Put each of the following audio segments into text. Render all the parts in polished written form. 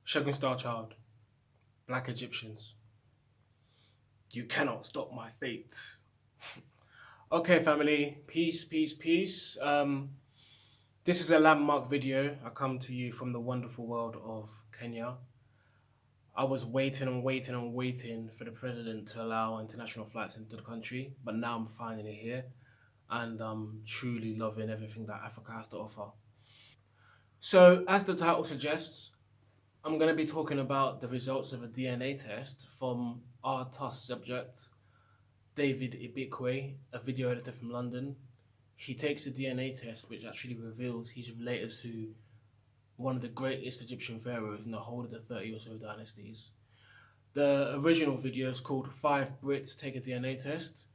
Shogun Star Child, Black Egyptians. You cannot stop my fate. Okay, family, peace, peace, peace. This is a landmark video. I come to you from the wonderful world of Kenya. I was waiting and waiting and waiting for the president to allow international flights into the country, but now I'm finally here, and I'm truly loving everything that Africa has to offer. So, as the title suggests, I'm going to be talking about the results of a DNA test from our task subject, David Ibikwe, a video editor from London. He takes a DNA test which actually reveals he's related to one of the greatest Egyptian pharaohs in the whole of the 30 or so dynasties. The original video is called 5 Brits Take a DNA Test.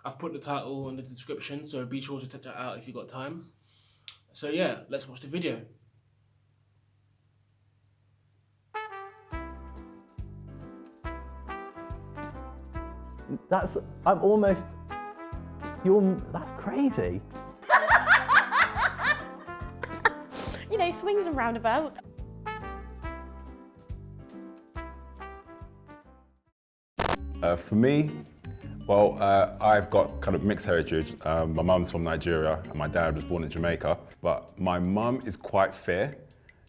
I've put the title in the description, so be sure to check that out if you've got time. So yeah, let's watch the video. That's crazy. You know, swings and roundabouts. For me, well, I've got kind of mixed heritage. My mum's from Nigeria and my dad was born in Jamaica, but my mum is quite fair.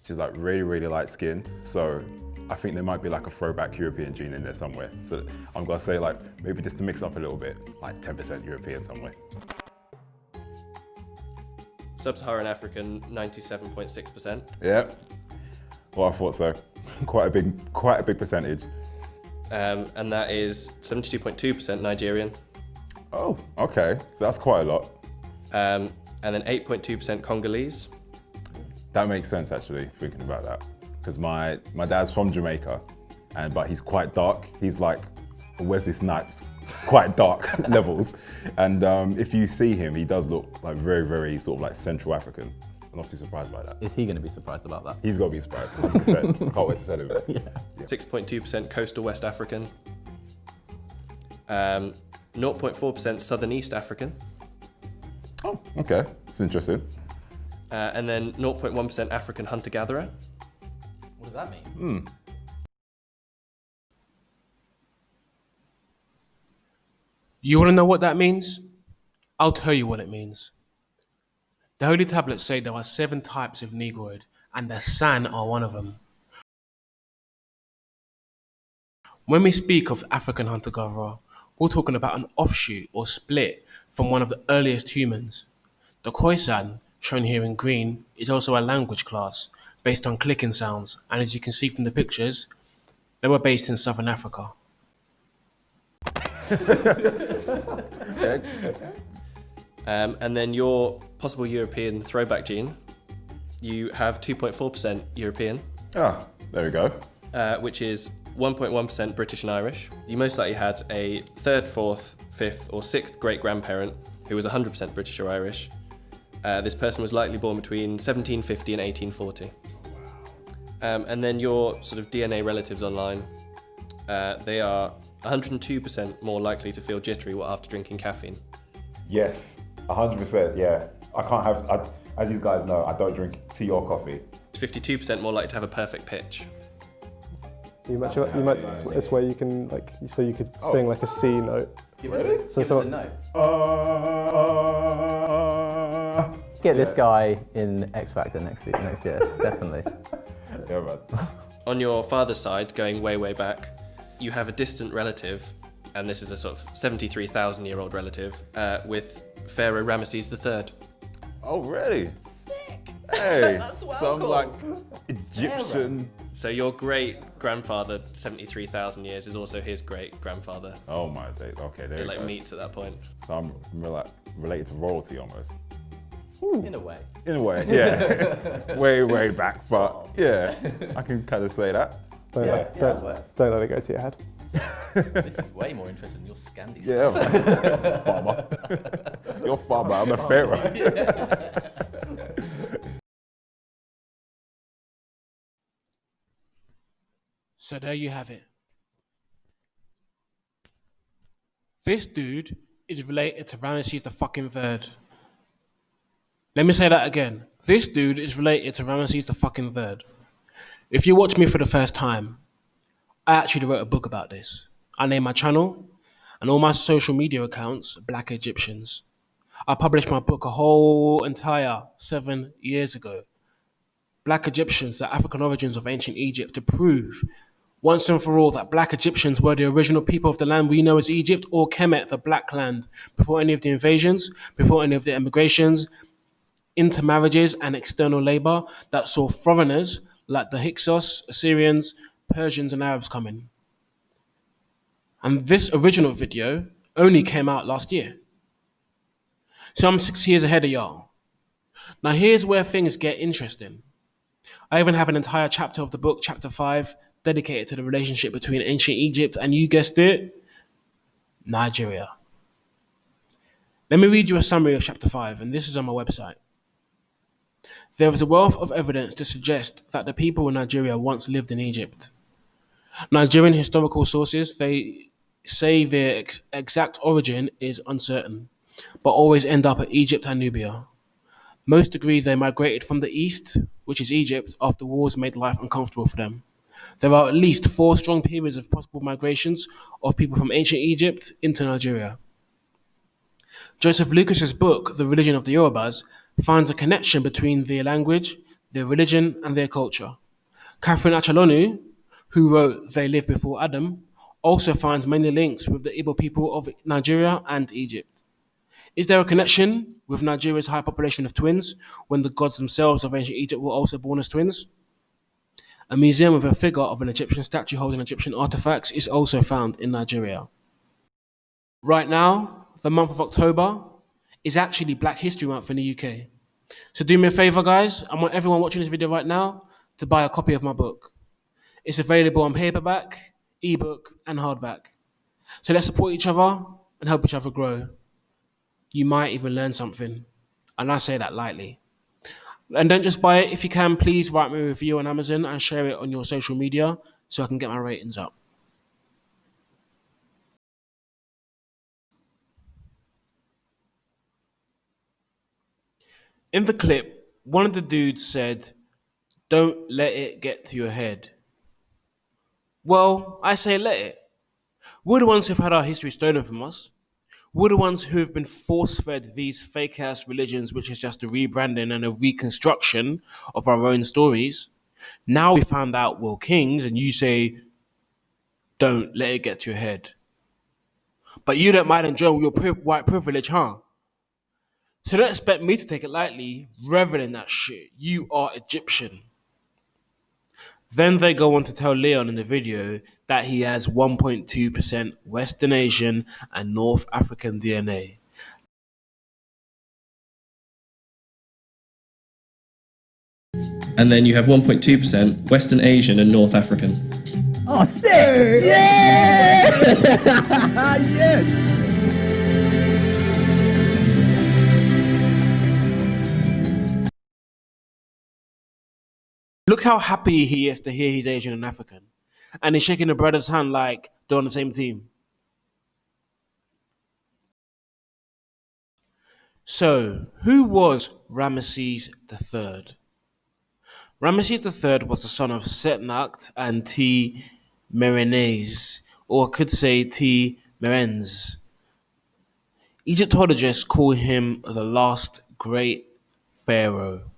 She's like really, really light skinned. So I think there might be like a throwback European gene in there somewhere. So I'm gonna say like, maybe just to mix up a little bit, like 10% European somewhere. Sub-Saharan African, 97.6%. Yeah, well, I thought so. Quite a big percentage. And that is 72.2% Nigerian. Oh, okay, so that's quite a lot. And then 8.2% Congolese. That makes sense actually, thinking about that. Because my dad's from Jamaica, but he's quite dark. He's like Wesley Snipes, quite dark levels. And if you see him, he does look like very, very sort of like Central African. I'm not too surprised by that. Is he going to be surprised about that? He's got to be surprised, 100%. Can't wait to tell him. Yeah. 6.2% Coastal West African. 0.4% Southern East African. Oh, okay, it's interesting. And then 0.1% African hunter-gatherer. What does that mean? You want to know what that means? I'll tell you what it means. The Holy Tablets say there are 7 types of Negroid, and the San are one of them. When we speak of African hunter-gatherer, we're talking about an offshoot or split from one of the earliest humans. The Khoisan, shown here in green, is also a language class based on clicking sounds, and as you can see from the pictures, they were based in southern Africa. And then your possible European throwback gene, you have 2.4% European. Ah, there we go. Which is 1.1% British and Irish. You most likely had a 3rd, 4th, 5th or 6th great-grandparent who was 100% British or Irish. This person was likely born between 1750 and 1840. And then your sort of DNA relatives online, they are 102% more likely to feel jittery after drinking caffeine. Yes, 100%, yeah. As you guys know, I don't drink tea or coffee. 52% more likely to have a perfect pitch. It's where you can so you could sing like a C note. Really? So Give us a note. Get this guy in X Factor next year, definitely. Yeah, man. On your father's side, going way, way back, you have a distant relative, and this is a sort of 73,000-year-old relative, with Pharaoh Ramses III. Oh, really? Hey, That's well some cool. like Egyptian. So your great-grandfather, 73,000 years, is also his great-grandfather. Oh my days. Okay, there It you like go. meets at that point. So I'm related to royalty almost. In a way. In a way, yeah. way back, but yeah, I can kind of say that. Don't let it go to your head. This is way more interesting than your Scandi Yeah, man. Farmer. You're farmer. I'm a pharaoh. So there you have it. This dude is related to Ramses the fucking third. Let me say that again. This dude is related to Ramses the fucking third. If you watch me for the first time, I actually wrote a book about this. I named my channel and all my social media accounts Black Egyptians. I published my book a whole entire 7 years ago. Black Egyptians, the African origins of ancient Egypt, to prove once and for all that Black Egyptians were the original people of the land we know as Egypt, or Kemet, the Black Land, before any of the invasions, before any of the emigrations, intermarriages, and external labor that saw foreigners like the Hyksos, Assyrians, Persians, and Arabs coming. And this original video only came out last year. So I'm 6 years ahead of y'all. Now here's where things get interesting. I even have an entire chapter of the book, chapter 5, dedicated to the relationship between ancient Egypt and, you guessed it, Nigeria. Let me read you a summary of chapter 5, and this is on my website. There is a wealth of evidence to suggest that the people in Nigeria once lived in Egypt. Nigerian historical sources, they say their exact origin is uncertain, but always end up at Egypt and Nubia. Most agree they migrated from the east, which is Egypt, after wars made life uncomfortable for them. There are at least 4 strong periods of possible migrations of people from ancient Egypt into Nigeria. Joseph Lucas's book, The Religion of the Yorubas, finds a connection between their language, their religion, and their culture. Catherine Achalonu, who wrote They Lived Before Adam, also finds many links with the Igbo people of Nigeria and Egypt. Is there a connection with Nigeria's high population of twins when the gods themselves of ancient Egypt were also born as twins? A museum with a figure of an Egyptian statue holding Egyptian artifacts is also found in Nigeria. Right now, the month of October is actually Black History Month in the UK. So do me a favor, guys. I want everyone watching this video right now to buy a copy of my book. It's available on paperback, ebook, and hardback. So let's support each other and help each other grow. You might even learn something. And I say that lightly. And don't just buy it. If you can, please write me a review on Amazon and share it on your social media so I can get my ratings up. In the clip, one of the dudes said, "Don't let it get to your head." Well, I say let it. We're the ones who've had our history stolen from us. We're the ones who have been force-fed these fake-ass religions, which is just a rebranding and a reconstruction of our own stories. Now we found out we're kings, and you say, "Don't let it get to your head." But you don't mind enjoying your white privilege, huh? So don't expect me to take it lightly, reveling in that shit. You are Egyptian. Then they go on to tell Leon in the video that he has 1.2% Western Asian and North African DNA. And then you have 1.2% Western Asian and North African. Oh, sick! Yeah! Yes! Look how happy he is to hear he's Asian and African. And he's shaking the brother's hand like they're on the same team. So, who was Ramses III? Ramses III was the son of Setnakht and T. Merenes, or I could say T. Merens. Egyptologists call him the last great pharaoh.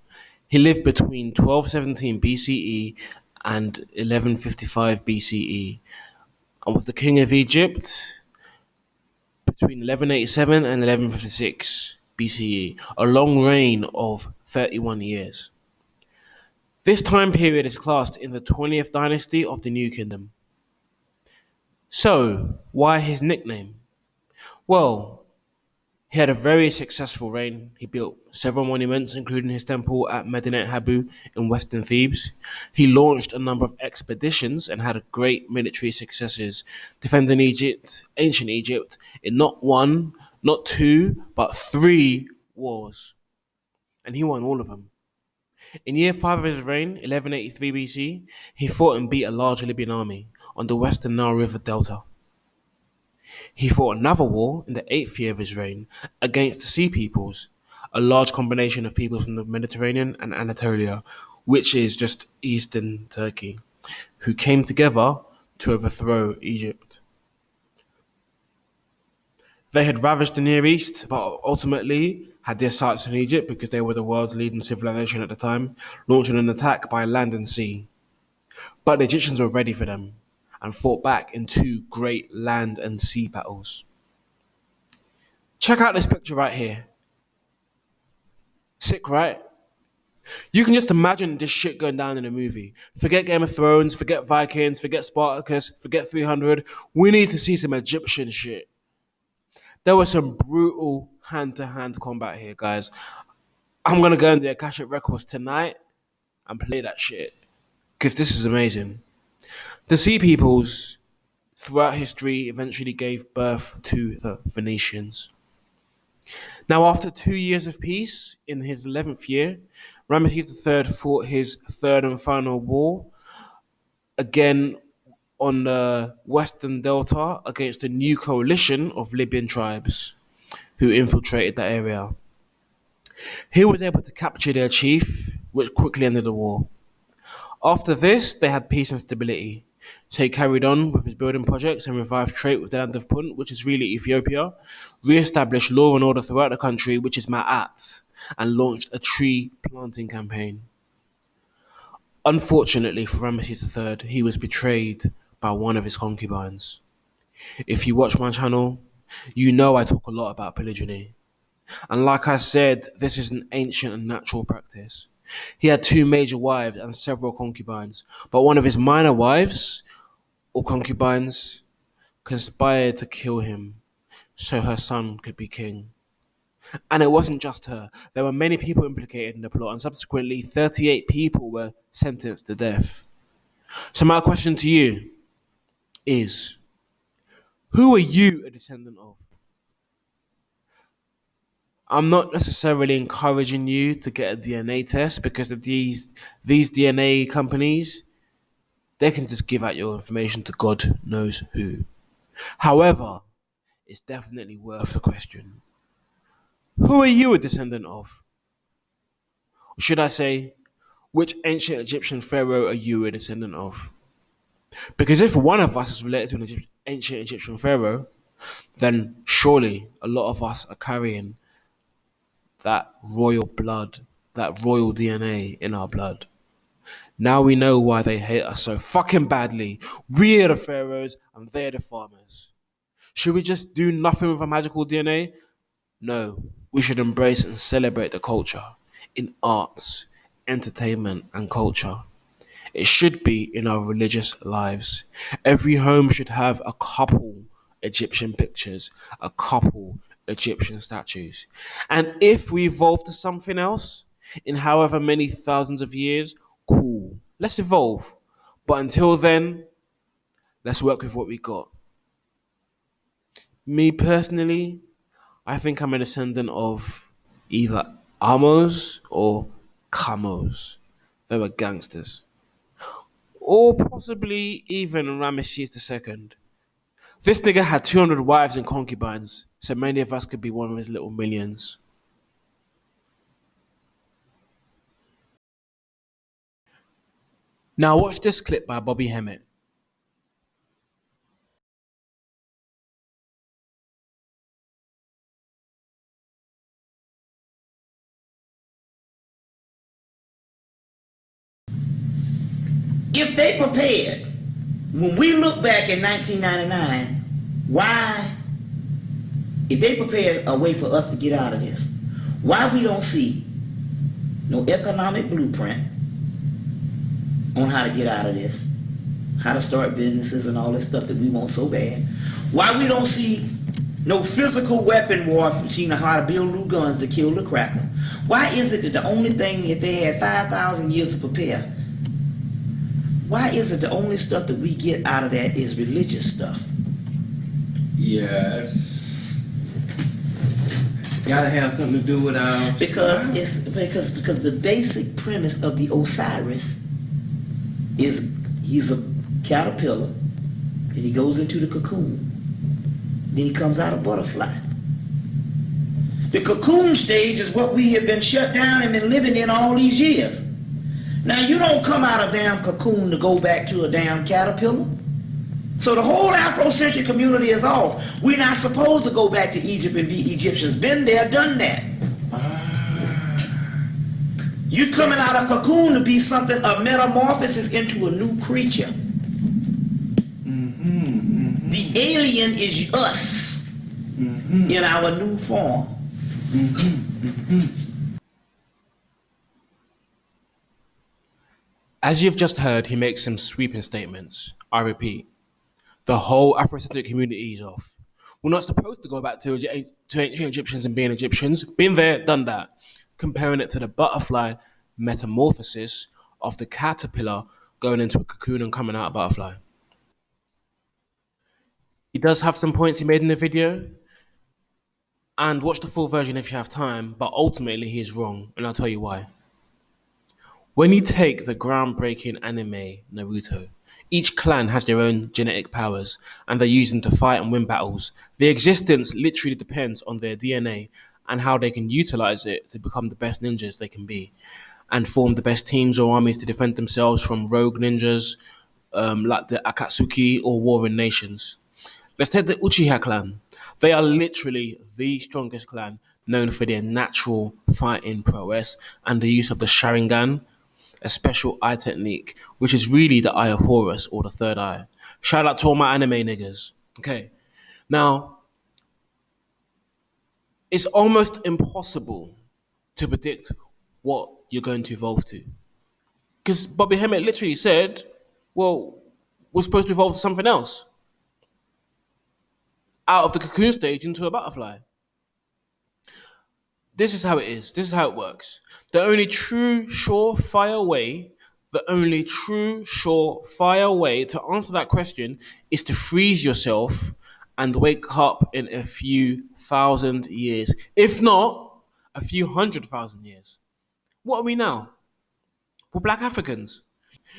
He lived between 1217 BCE and 1155 BCE and was the king of Egypt between 1187 and 1156 BCE, a long reign of 31 years. This time period is classed in the 20th dynasty of the New Kingdom. So, why his nickname? Well, he had a very successful reign. He built several monuments, including his temple at Medinet Habu in western Thebes. He launched a number of expeditions and had great military successes, defending ancient Egypt, in not 1, not 2, but 3 wars. And he won all of them. In year 5 of his reign, 1183 BC, he fought and beat a large Libyan army on the western Nile River Delta. He fought another war in the 8th year of his reign against the Sea Peoples, a large combination of peoples from the Mediterranean and Anatolia, which is just eastern Turkey, who came together to overthrow Egypt. They had ravaged the Near East, but ultimately had their sights in Egypt because they were the world's leading civilization at the time, launching an attack by land and sea. But the Egyptians were ready for them and fought back in 2 great land and sea battles. Check out this picture right here. Sick, right? You can just imagine this shit going down in a movie. Forget Game of Thrones, forget Vikings, forget Spartacus, forget 300. We need to see some Egyptian shit. There was some brutal hand-to-hand combat here, guys. I'm going to go in the Akashic Records tonight and play that shit, because this is amazing. The Sea Peoples, throughout history, eventually gave birth to the Phoenicians. Now, after 2 years of peace, in his 11th year, Ramses III fought his third and final war, again on the Western Delta, against a new coalition of Libyan tribes who infiltrated that area. He was able to capture their chief, which quickly ended the war. After this, they had peace and stability. So he carried on with his building projects and revived trade with the land of Punt, which is really Ethiopia, re-established law and order throughout the country, which is Ma'at, and launched a tree planting campaign. Unfortunately for Ramses III, he was betrayed by one of his concubines. If you watch my channel, you know I talk a lot about polygyny. And like I said, this is an ancient and natural practice. He had 2 major wives and several concubines, but one of his minor wives, or concubines, conspired to kill him so her son could be king. And it wasn't just her. There were many people implicated in the plot, and subsequently 38 people were sentenced to death. So my question to you is, who are you a descendant of? I'm not necessarily encouraging you to get a DNA test, because of these DNA companies, they can just give out your information to God knows who. However, it's definitely worth the question. Who are you a descendant of? Or should I say, which ancient Egyptian pharaoh are you a descendant of? Because if one of us is related to an ancient Egyptian pharaoh, then surely a lot of us are carrying that royal blood, that royal DNA in our blood. Now we know why they hate us so fucking badly. We are the pharaohs and they're the farmers. Should we just do nothing with our magical DNA? No, we should embrace and celebrate the culture in arts, entertainment, and culture. It should be in our religious lives. Every home should have a couple Egyptian pictures, a couple Egyptian statues. And if we evolve to something else in however many thousands of years, cool, let's evolve. But until then, let's work with what we got. Me personally, I think I'm a descendant of either Amos or Kamos. They were gangsters. Or possibly even Ramses II. This nigga had 200 wives and concubines, so many of us could be one of his little millions. Now watch this clip by Bobby Hemmett. If they prepared, when we look back in 1999, why, if they prepared a way for us to get out of this, why we don't see no economic blueprint on how to get out of this, how to start businesses and all this stuff that we want so bad, why we don't see no physical weapon war machine on how to build new guns to kill the cracker, why is it that the only thing, if they had 5,000 years to prepare, why is it the only stuff that we get out of that is religious stuff? Yes. Gotta have something to do with our because the basic premise of the Osiris is he's a caterpillar and he goes into the cocoon. Then he comes out a butterfly. The cocoon stage is what we have been shut down and been living in all these years. Now you don't come out of damn cocoon to go back to a damn caterpillar. So the whole Afrocentric community is off. We're not supposed to go back to Egypt and be Egyptians. Been there, done that. You coming out of cocoon to be something, a metamorphosis into a new creature. The alien is us in our new form. As you've just heard, he makes some sweeping statements. I repeat, the whole Afrocentric community is off. We're not supposed to go back to ancient Egyptians and being Egyptians. Been there, done that. Comparing it to the butterfly metamorphosis of the caterpillar going into a cocoon and coming out a butterfly. He does have some points he made in the video, and watch the full version if you have time, but ultimately he is wrong, and I'll tell you why. When you take the groundbreaking anime Naruto, each clan has their own genetic powers, and they use them to fight and win battles. Their existence literally depends on their DNA and how they can utilize it to become the best ninjas they can be, and form the best teams or armies to defend themselves from rogue ninjas like the Akatsuki or warring nations. Let's take the Uchiha clan. They are literally the strongest clan, known for their natural fighting prowess and the use of the Sharingan, a special eye technique, which is really the Eye of Horus or the third eye. Shout out to all my anime niggas. Okay. Now, it's almost impossible to predict what you're going to evolve to. Because Bobby Hemmett literally said, well, we're supposed to evolve to something else. Out of the cocoon stage into a butterfly. This is how it is. This is how it works. The only true surefire way to answer that question is to freeze yourself and wake up in a few thousand years. If not, a few 100,000 years. What are we now? We're black Africans.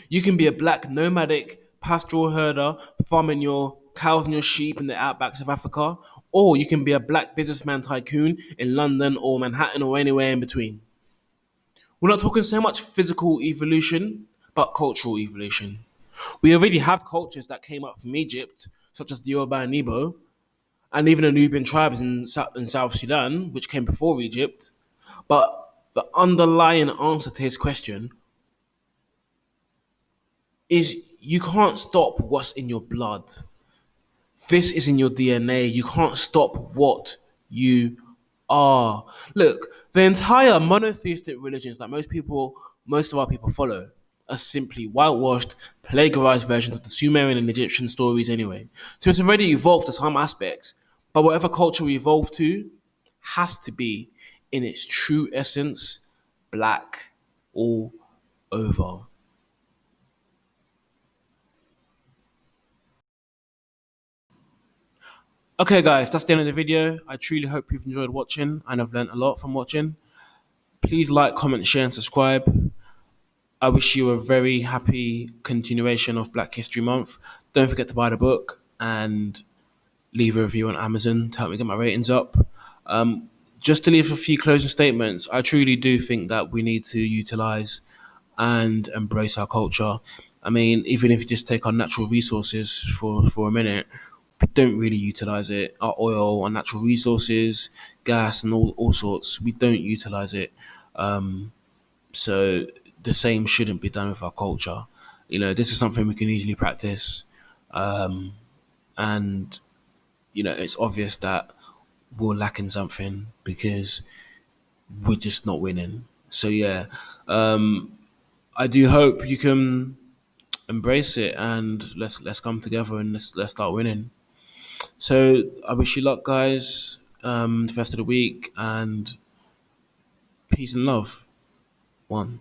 You can be a black nomadic pastoral herder farming your cows and your sheep in the outbacks of Africa, or you can be a black businessman tycoon in London or Manhattan or anywhere in between. We're not talking so much physical evolution, but cultural evolution. We already have cultures that came up from Egypt, such as the Yoruba and Igbo, and even the Nubian tribes in South Sudan, which came before Egypt. But the underlying answer to his question is you can't stop what's in your blood. This is in your DNA. You can't stop what you are. Look, the entire monotheistic religions that most of our people follow are simply whitewashed, plagiarized versions of the Sumerian and Egyptian stories anyway. So it's already evolved to some aspects, but whatever culture we evolve to has to be, in its true essence, black all over. Okay guys, that's the end of the video. I truly hope you've enjoyed watching and have learned a lot from watching. Please like, comment, share and subscribe. I wish you a very happy continuation of Black History Month. Don't forget to buy the book and leave a review on Amazon to help me get my ratings up. Just to leave a few closing statements, I truly do think that we need to utilize and embrace our culture. I mean, even if you just take our natural resources for a minute, we don't really utilize it. Our oil, our natural resources, gas, and all sorts, we don't utilize it. So the same shouldn't be done with our culture. You know, this is something we can easily practice. And, you know, it's obvious that we're lacking something because we're just not winning. So, yeah, I do hope you can embrace it and let's come together and let's start winning. So I wish you luck, guys, the rest of the week, and peace and love. One.